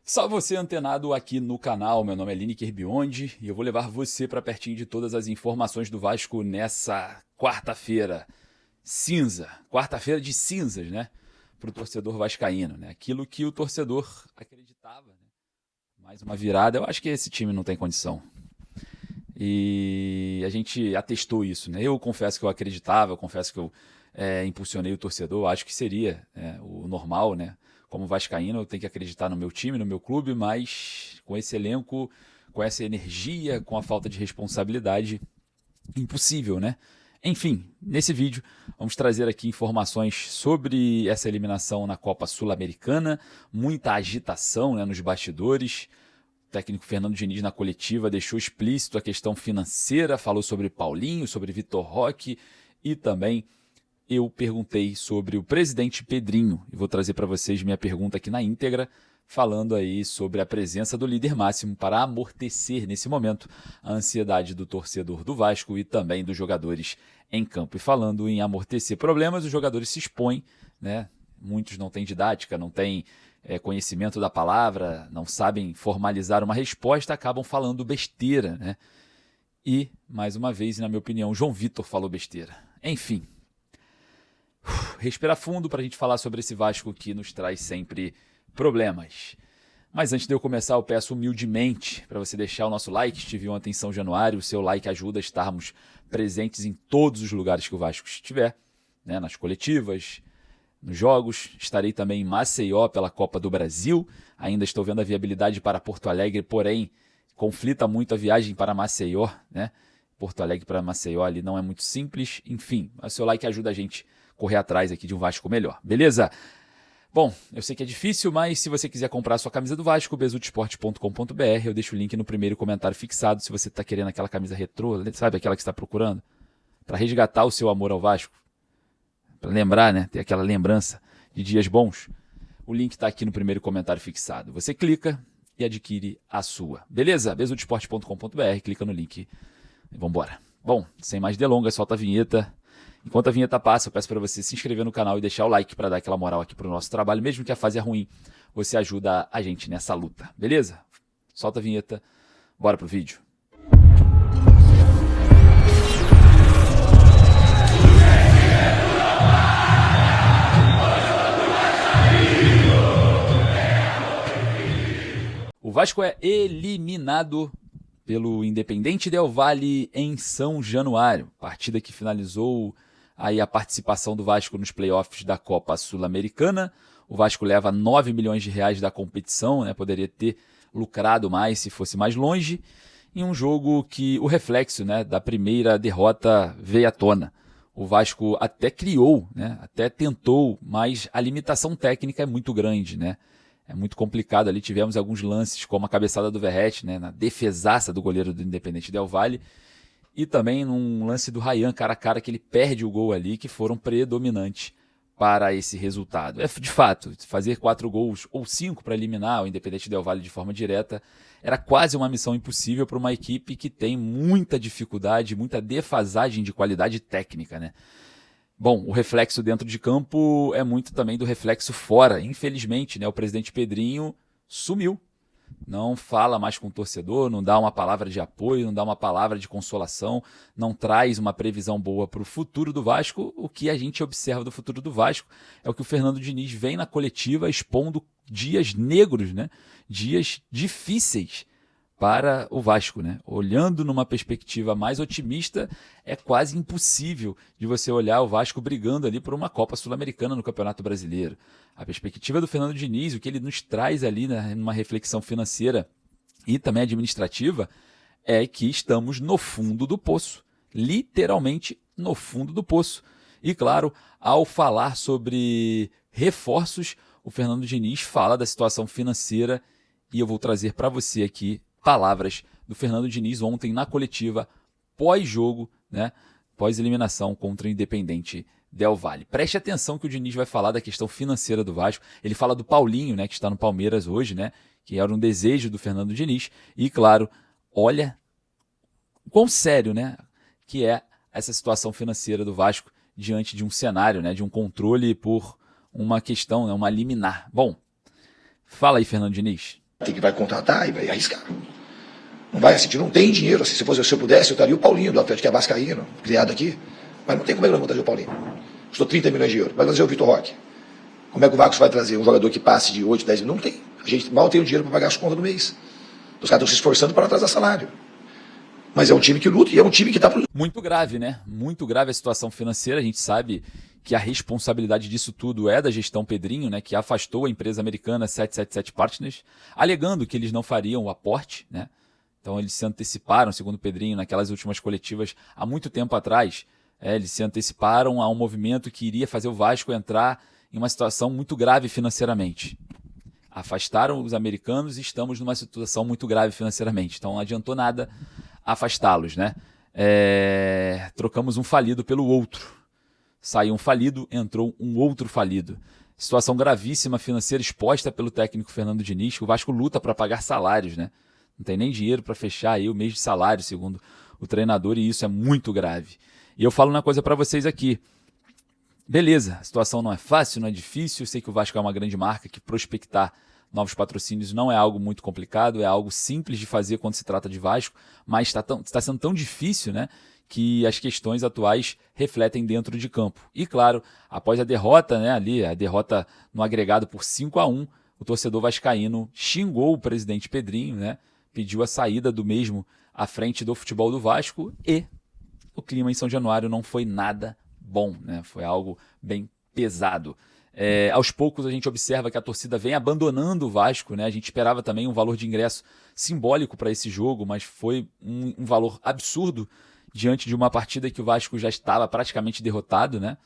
Só você antenado aqui no canal, meu nome é Lineker Biondi e eu vou levar você para pertinho de todas as informações do Vasco nessa quarta-feira cinza, quarta-feira de cinzas, né, para o torcedor vascaíno, né, aquilo que o torcedor acreditava, né? Mais uma virada, eu acho que esse time não tem condição. E a gente atestou isso, né? Eu confesso que eu acreditava, eu confesso que eu impulsionei o torcedor, acho que seria o normal, né? Como vascaíno, eu tenho que acreditar no meu time, no meu clube, mas com esse elenco, com essa energia, com a falta de responsabilidade, impossível, né? Enfim, nesse vídeo vamos trazer aqui informações sobre essa eliminação na Copa Sul-Americana, muita agitação, né, nos bastidores. O técnico Fernando Diniz na coletiva deixou explícito a questão financeira, falou sobre Paulinho, sobre Vitor Roque e também eu perguntei sobre o presidente Pedrinho e vou trazer para vocês minha pergunta aqui na íntegra, falando aí sobre a presença do líder máximo para amortecer nesse momento a ansiedade do torcedor do Vasco e também dos jogadores em campo. E falando em amortecer problemas, os jogadores se expõem, né? Muitos não têm didática, não têm conhecimento da palavra, não sabem formalizar uma resposta, acabam falando besteira, né? E, mais uma vez, na minha opinião, João Vitor falou besteira. Enfim, respira fundo para a gente falar sobre esse Vasco que nos traz sempre problemas. Mas antes de eu começar, eu peço humildemente para você deixar o nosso like. Estive ontem em São Januário, o seu like ajuda a estarmos presentes em todos os lugares que o Vasco estiver, né? Nas coletivas, nos jogos. Estarei também em Maceió pela Copa do Brasil. Ainda estou vendo a viabilidade para Porto Alegre, porém conflita muito a viagem para Maceió, né? Porto Alegre para Maceió ali não é muito simples. Enfim, o seu like ajuda a gente a correr atrás aqui de um Vasco melhor, beleza? Bom, eu sei que é difícil, mas se você quiser comprar a sua camisa do Vasco, besudesporte.com.br, eu deixo o link no primeiro comentário fixado, se você está querendo aquela camisa retrô, sabe, aquela que você está procurando, para resgatar o seu amor ao Vasco, para lembrar, né, ter aquela lembrança de dias bons, o link está aqui no primeiro comentário fixado. Você clica e adquire a sua, beleza? besudesporte.com.br, clica no link e vamos embora. Bom, sem mais delongas, solta a vinheta. Enquanto a vinheta passa, eu peço para você se inscrever no canal e deixar o like para dar aquela moral aqui para o nosso trabalho. Mesmo que a fase é ruim, você ajuda a gente nessa luta, beleza? Solta a vinheta, bora pro vídeo. O Vasco é eliminado pelo Independente Del Valle em São Januário, partida que finalizou aí a participação do Vasco nos playoffs da Copa Sul-Americana. O Vasco leva 9 milhões de reais da competição, né? Poderia ter lucrado mais se fosse mais longe, em um jogo que o reflexo, né, da primeira derrota veio à tona. O Vasco até criou, né, até tentou, mas a limitação técnica é muito grande, né? É muito complicado ali, tivemos alguns lances como a cabeçada do Verratti, né, na defesaça do goleiro do Independente Del Valle, e também num lance do Ryan cara a cara que ele perde o gol ali, que foram predominantes para esse resultado. De fato, fazer 4 gols ou 5 para eliminar o Independente Del Valle de forma direta era quase uma missão impossível para uma equipe que tem muita dificuldade, muita defasagem de qualidade técnica, né? Bom, o reflexo dentro de campo é muito também do reflexo fora. Infelizmente, né, o presidente Pedrinho sumiu. Não fala mais com o torcedor, não dá uma palavra de apoio, não dá uma palavra de consolação, não traz uma previsão boa para o futuro do Vasco. O que a gente observa do futuro do Vasco é o que o Fernando Diniz vem na coletiva expondo dias negros, né? Dias difíceis para o Vasco, né? Olhando numa perspectiva mais otimista, é quase impossível de você olhar o Vasco brigando ali por uma Copa Sul-Americana no Campeonato Brasileiro. A perspectiva do Fernando Diniz, o que ele nos traz ali, né, numa reflexão financeira e também administrativa, é que estamos no fundo do poço, literalmente no fundo do poço. E claro, ao falar sobre reforços, o Fernando Diniz fala da situação financeira e eu vou trazer para você aqui palavras do Fernando Diniz ontem na coletiva pós-jogo, né, pós-eliminação contra o Independente Del Valle. Preste atenção que o Diniz vai falar da questão financeira do Vasco. Ele fala do Paulinho, né, que está no Palmeiras hoje, né, que era um desejo do Fernando Diniz. E, claro, olha quão sério, né, que é essa situação financeira do Vasco diante de um cenário, né, de um controle por uma questão, né, uma liminar. Bom, fala aí, Fernando Diniz. vai contratar e vai arriscar. Não vai assistir, não tem dinheiro. Assim, se eu pudesse, eu estaria o Paulinho do Atlético, que é vascaíno, criado aqui. Mas não tem como é que eu vou trazer o Paulinho. Custou 30 milhões de euros. Vai trazer o Vitor Roque. Como é que o Vasco vai trazer um jogador que passe de 8, 10 milhões? Não tem. A gente mal tem o dinheiro para pagar as contas do mês. Os caras estão se esforçando para não atrasar salário. Mas é um time que luta e é um time que está... Muito grave, né? Muito grave a situação financeira. A gente sabe que a responsabilidade disso tudo é da gestão Pedrinho, né? Que afastou a empresa americana 777 Partners, alegando que eles não fariam o aporte, né? Então eles se anteciparam, segundo Pedrinho, naquelas últimas coletivas, há muito tempo atrás, eles se anteciparam a um movimento que iria fazer o Vasco entrar em uma situação muito grave financeiramente. Afastaram os americanos e estamos numa situação muito grave financeiramente. Então não adiantou nada afastá-los, né? Trocamos um falido pelo outro. Saiu um falido, entrou um outro falido. Situação gravíssima financeira exposta pelo técnico Fernando Diniz, que o Vasco luta para pagar salários, né? Não tem nem dinheiro para fechar aí o mês de salário, segundo o treinador, e isso é muito grave. E eu falo uma coisa para vocês aqui. Beleza, a situação não é fácil, não é difícil, eu sei que o Vasco é uma grande marca, que prospectar novos patrocínios não é algo muito complicado, é algo simples de fazer quando se trata de Vasco, mas está sendo tão difícil, né, que as questões atuais refletem dentro de campo. E claro, após a derrota, né, a derrota no agregado por 5-1, o torcedor vascaíno xingou o presidente Pedrinho, né, pediu a saída do mesmo à frente do futebol do Vasco, e o clima em São Januário não foi nada bom, né, foi algo bem pesado. Aos poucos a gente observa que a torcida vem abandonando o Vasco, né? A gente esperava também um valor de ingresso simbólico para esse jogo, mas foi um valor absurdo diante de uma partida que o Vasco já estava praticamente derrotado, né?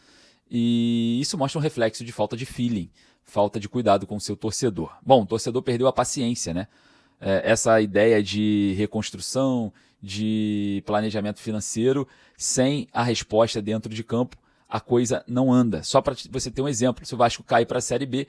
E isso mostra um reflexo de falta de feeling, falta de cuidado com o seu torcedor. Bom, o torcedor perdeu a paciência, né? Essa ideia de reconstrução, de planejamento financeiro, sem a resposta dentro de campo, a coisa não anda. Só para você ter um exemplo, se o Vasco cai para a Série B,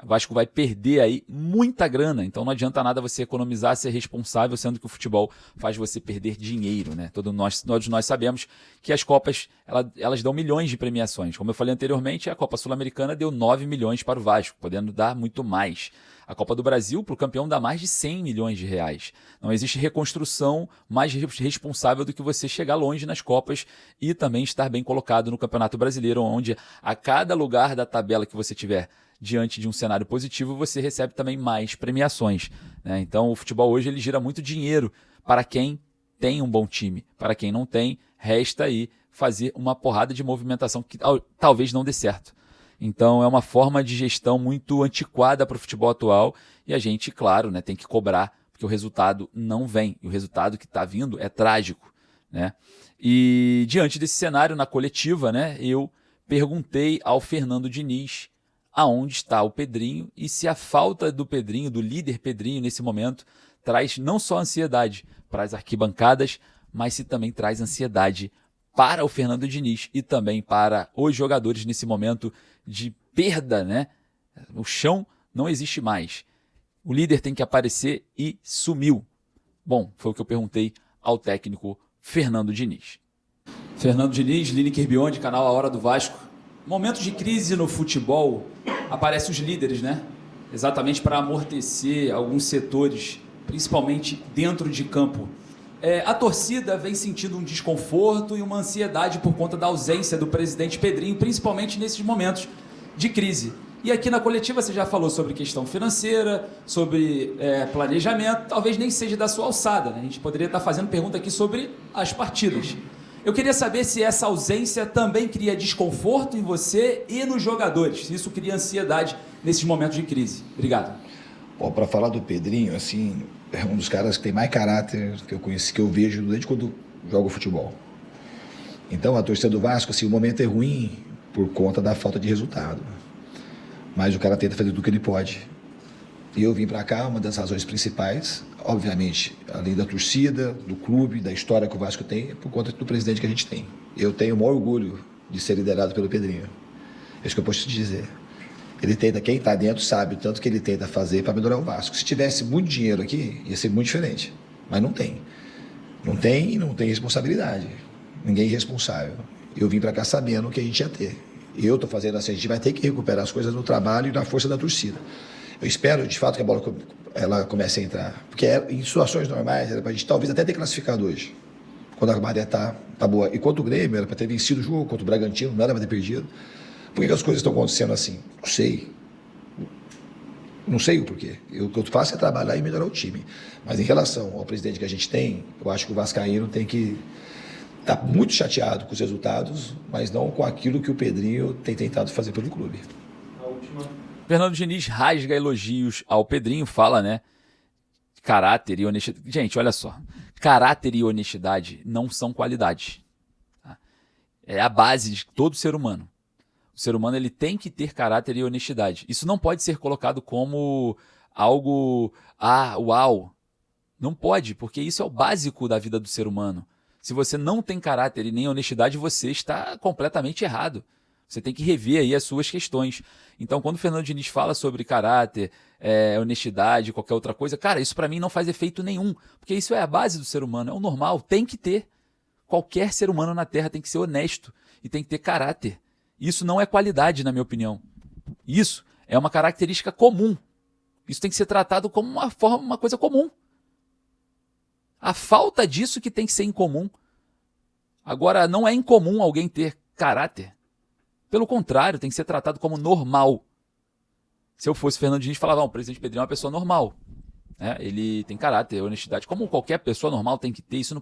o Vasco vai perder aí muita grana, então não adianta nada você economizar, ser responsável, sendo que o futebol faz você perder dinheiro, né? Todos nós sabemos que as Copas, elas dão milhões de premiações. Como eu falei anteriormente, a Copa Sul-Americana deu 9 milhões para o Vasco, podendo dar muito mais. A Copa do Brasil, para o campeão, dá mais de 100 milhões de reais. Não existe reconstrução mais responsável do que você chegar longe nas Copas e também estar bem colocado no Campeonato Brasileiro, onde a cada lugar da tabela que você tiver diante de um cenário positivo, você recebe também mais premiações, né? Então o futebol hoje ele gira muito dinheiro para quem tem um bom time. Para quem não tem, resta aí fazer uma porrada de movimentação que talvez não dê certo. Então é uma forma de gestão muito antiquada para o futebol atual e a gente, claro, né, tem que cobrar, porque o resultado não vem. E o resultado que está vindo é trágico, né? E diante desse cenário, na coletiva, né, eu perguntei ao Fernando Diniz aonde está o Pedrinho e se a falta do Pedrinho, do líder Pedrinho nesse momento, traz não só ansiedade para as arquibancadas, mas se também traz ansiedade para o Fernando Diniz e também para os jogadores nesse momento de perda, né? O chão não existe mais. O líder tem que aparecer e sumiu. Bom, foi o que eu perguntei ao técnico Fernando Diniz. Fernando Diniz, Lineker Beyond, canal A Hora do Vasco. Momentos de crise no futebol, aparecem os líderes, né? Exatamente para amortecer alguns setores, principalmente dentro de campo. A torcida vem sentindo um desconforto e uma ansiedade por conta da ausência do presidente Pedrinho, principalmente nesses momentos de crise. E aqui na coletiva você já falou sobre questão financeira, sobre planejamento, talvez nem seja da sua alçada, né? A gente poderia estar fazendo pergunta aqui sobre as partidas. Eu queria saber se essa ausência também cria desconforto em você e nos jogadores, se isso cria ansiedade nesses momentos de crise. Obrigado. Para falar do Pedrinho, assim, é um dos caras que tem mais caráter que eu conheci, que eu vejo desde quando jogo futebol. Então, a torcida do Vasco, assim, o momento é ruim por conta da falta de resultado. Mas o cara tenta fazer tudo que ele pode. E eu vim para cá, uma das razões principais, obviamente, além da torcida, do clube, da história que o Vasco tem, é por conta do presidente que a gente tem. Eu tenho o maior orgulho de ser liderado pelo Pedrinho. É isso que eu posso te dizer. Ele tenta, quem está dentro sabe o tanto que ele tenta fazer para melhorar o Vasco. Se tivesse muito dinheiro aqui, ia ser muito diferente. Mas não tem. Não tem e não tem responsabilidade. Ninguém é responsável. Eu vim para cá sabendo que a gente ia ter. Eu estou fazendo assim, a gente vai ter que recuperar as coisas no trabalho e na força da torcida. Eu espero, de fato, que a bola ela comece a entrar. Porque em situações normais, era para a gente talvez até ter classificado hoje. Quando a maré tá boa. E contra o Grêmio, era para ter vencido o jogo, contra o Bragantino, não era para ter perdido. Por que as coisas estão acontecendo assim? Não sei. Não sei o porquê. O que eu faço é trabalhar e melhorar o time. Mas em relação ao presidente que a gente tem, eu acho que o vascaíno tem que estar muito chateado com os resultados, mas não com aquilo que o Pedrinho tem tentado fazer pelo clube. Fernando Diniz rasga elogios ao Pedrinho, fala, né? Caráter e honestidade. Gente, olha só. Caráter e honestidade não são qualidades. Tá? É a base de todo ser humano. O ser humano ele tem que ter caráter e honestidade. Isso não pode ser colocado como algo, uau. Não pode, porque isso é o básico da vida do ser humano. Se você não tem caráter e nem honestidade, você está completamente errado. Você tem que rever aí as suas questões. Então, quando o Fernando Diniz fala sobre caráter, honestidade, qualquer outra coisa, cara, isso para mim não faz efeito nenhum. Porque isso é a base do ser humano, é o normal, tem que ter. Qualquer ser humano na Terra tem que ser honesto e tem que ter caráter. Isso não é qualidade, na minha opinião. Isso é uma característica comum. Isso tem que ser tratado como uma coisa comum. A falta disso que tem que ser incomum. Agora, não é incomum alguém ter caráter. Pelo contrário, tem que ser tratado como normal. Se eu fosse Fernando Diniz, falava, o presidente Pedrinho é uma pessoa normal. Ele tem caráter, honestidade, como qualquer pessoa normal tem que ter. Isso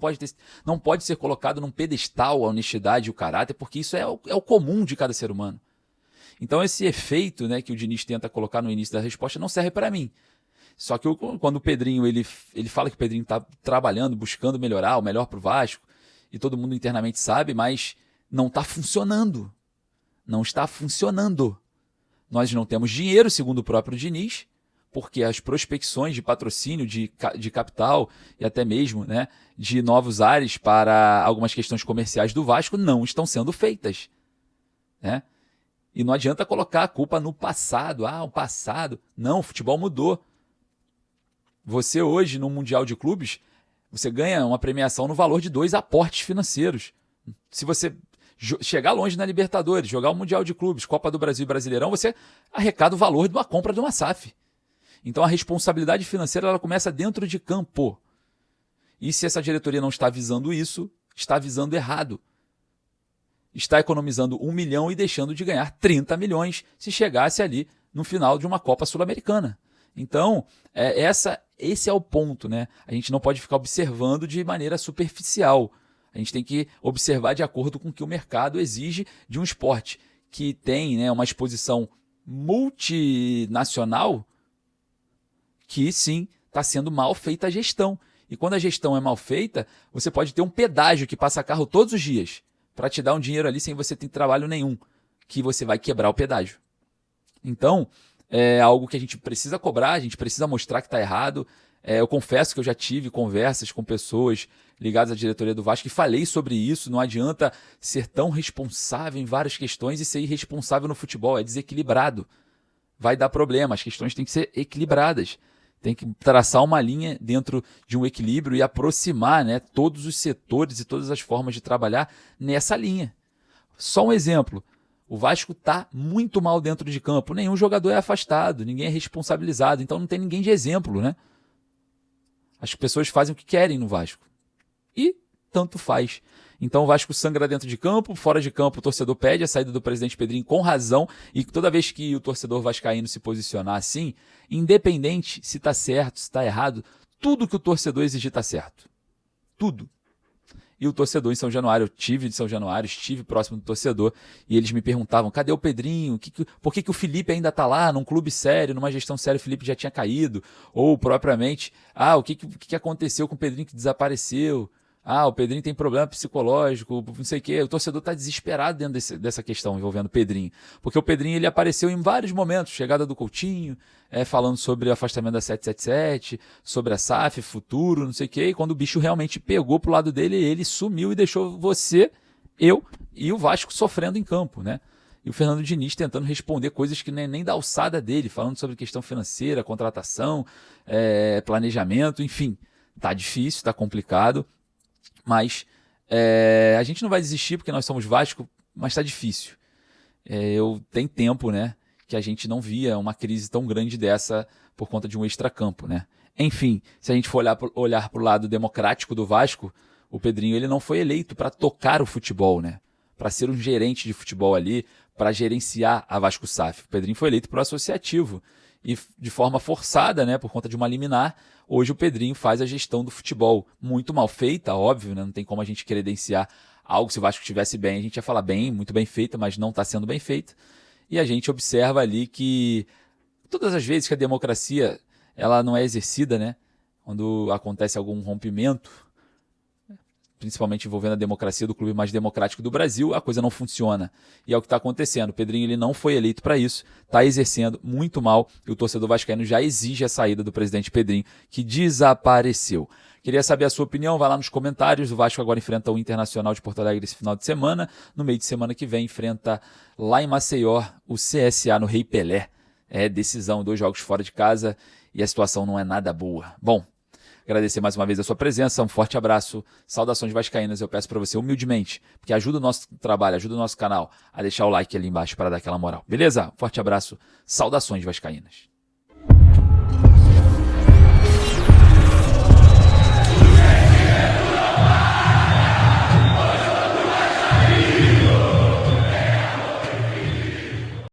não pode ser colocado num pedestal a honestidade e o caráter, porque isso é o comum de cada ser humano. Então esse efeito, né, que o Diniz tenta colocar no início da resposta não serve para mim. Só que quando o Pedrinho ele fala que o Pedrinho está trabalhando, buscando melhorar, o melhor para o Vasco, e todo mundo internamente sabe, mas não está funcionando. Não está funcionando. Nós não temos dinheiro, segundo o próprio Diniz, porque as prospecções de patrocínio, de capital e até mesmo, né, de novos ares para algumas questões comerciais do Vasco não estão sendo feitas. Né? E não adianta colocar a culpa no passado. O passado. Não, o futebol mudou. Você hoje, no Mundial de Clubes, você ganha uma premiação no valor de 2 aportes financeiros. Se você chegar longe na Libertadores, jogar o Mundial de Clubes, Copa do Brasil e Brasileirão, você arrecada o valor de uma compra de uma SAF. Então a responsabilidade financeira ela começa dentro de campo. E se essa diretoria não está visando isso, está visando errado. Está economizando 1 milhão e deixando de ganhar 30 milhões se chegasse ali no final de uma Copa Sul-Americana. Então, esse é o ponto, né? A gente não pode ficar observando de maneira superficial. A gente tem que observar de acordo com o que o mercado exige de um esporte que tem, né, uma exposição multinacional que sim, está sendo mal feita a gestão. E quando a gestão é mal feita, você pode ter um pedágio que passa carro todos os dias para te dar um dinheiro ali sem você ter trabalho nenhum, que você vai quebrar o pedágio. Então, é algo que a gente precisa cobrar, a gente precisa mostrar que está errado. Eu confesso que eu já tive conversas com pessoas ligadas à diretoria do Vasco e falei sobre isso. Não adianta ser tão responsável em várias questões e ser irresponsável no futebol. É desequilibrado. Vai dar problema. As questões têm que ser equilibradas. Tem que traçar uma linha dentro de um equilíbrio e aproximar, né, todos os setores e todas as formas de trabalhar nessa linha. Só um exemplo. O Vasco está muito mal dentro de campo. Nenhum jogador é afastado, ninguém é responsabilizado. Então não tem ninguém de exemplo, né? As pessoas fazem o que querem no Vasco. E tanto faz. Então o Vasco sangra dentro de campo, fora de campo o torcedor pede a saída do presidente Pedrinho com razão. E toda vez que o torcedor vascaíno se posicionar assim, independente se está certo, se está errado, tudo que o torcedor exigir está certo. Tudo. E o torcedor em São Januário, eu tive de São Januário, estive próximo do torcedor, e eles me perguntavam, cadê o Pedrinho? Por que o Felipe ainda está lá, num clube sério, numa gestão séria, o Felipe já tinha caído? Ou, propriamente, o que aconteceu com o Pedrinho que desapareceu? O Pedrinho tem problema psicológico, não sei o quê. O torcedor está desesperado dentro dessa questão envolvendo o Pedrinho. Porque o Pedrinho ele apareceu em vários momentos, chegada do Coutinho, falando sobre o afastamento da 777, sobre a SAF, futuro, não sei o quê. E quando o bicho realmente pegou pro lado dele, ele sumiu e deixou você, eu e o Vasco sofrendo em campo, né? E o Fernando Diniz tentando responder coisas que nem da alçada dele, falando sobre questão financeira, contratação, planejamento, enfim. Tá difícil, tá complicado. Mas a gente não vai desistir porque nós somos Vasco, mas está difícil. Eu tenho tempo, né? que a gente não via uma crise tão grande dessa por conta de um extracampo, né? Enfim, se a gente for olhar para o lado democrático do Vasco, o Pedrinho ele não foi eleito para tocar o futebol, né? Para ser um gerente de futebol ali, para gerenciar a Vasco SAF. O Pedrinho foi eleito por associativo e de forma forçada, né, por conta de uma liminar. Hoje o Pedrinho faz a gestão do futebol, muito mal feita, óbvio, né? Não tem como a gente credenciar algo. Se o Vasco estivesse bem, a gente ia falar bem, muito bem feita, mas não está sendo bem feita. E a gente observa ali que todas as vezes que a democracia ela não é exercida, né, quando acontece algum rompimento, principalmente envolvendo a democracia do clube mais democrático do Brasil, a coisa não funciona. E é o que está acontecendo. O Pedrinho ele não foi eleito para isso, está exercendo muito mal, e o torcedor vascaíno já exige a saída do presidente Pedrinho, que desapareceu. Queria saber a sua opinião, vai lá nos comentários. O Vasco agora enfrenta o Internacional de Porto Alegre esse final de semana. No meio de semana que vem enfrenta lá em Maceió o CSA no Rei Pelé. É decisão, 2 jogos fora de casa e a situação não é nada boa. Bom, agradecer mais uma vez a sua presença, um forte abraço, saudações vascaínas. Eu peço para você humildemente, porque ajuda o nosso trabalho, ajuda o nosso canal, a deixar o like ali embaixo para dar aquela moral. Beleza? Forte abraço, saudações vascaínas.